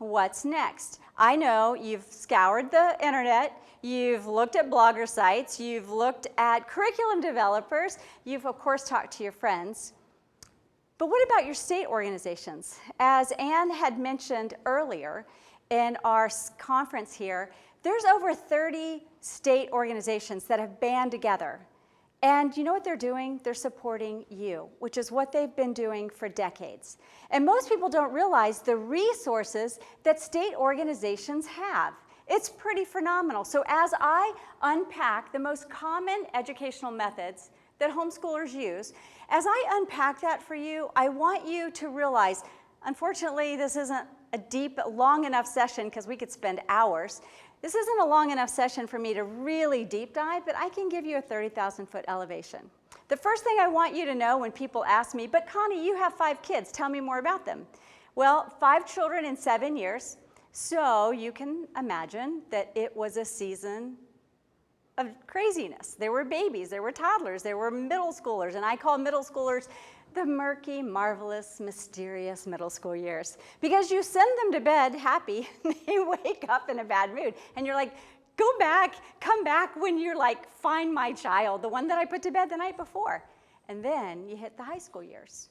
What's next? I know you've scoured the internet, you've looked at blogger sites, you've looked at curriculum developers, you've of course talked to your friends. But what about your state organizations? As Anne had mentioned earlier in our conference here, there's over 30 state organizations that have band together. And you know what they're doing? They're supporting you, which is what they've been doing for decades. And most people don't realize the resources that state organizations have. It's pretty phenomenal. So as I unpack the most common educational methods that homeschoolers use, as I unpack that for you, I want you to realize, unfortunately, this isn't a deep, long enough session because we could spend hours. This isn't a long enough session for me to really deep dive, but I can give you a 30,000-foot elevation. The first thing I want you to know when people ask me, but Connie, you have 5 kids, tell me more about them. Well, 5 children in 7 years, so you can imagine that it was a season of craziness. There were babies, there were toddlers, there were middle schoolers, and I call middle schoolers the murky, marvelous, mysterious middle school years. Because you send them to bed happy, they wake up in a bad mood, and you're like, go back, come back when you're like, find my child, the one that I put to bed the night before. And then you hit the high school years.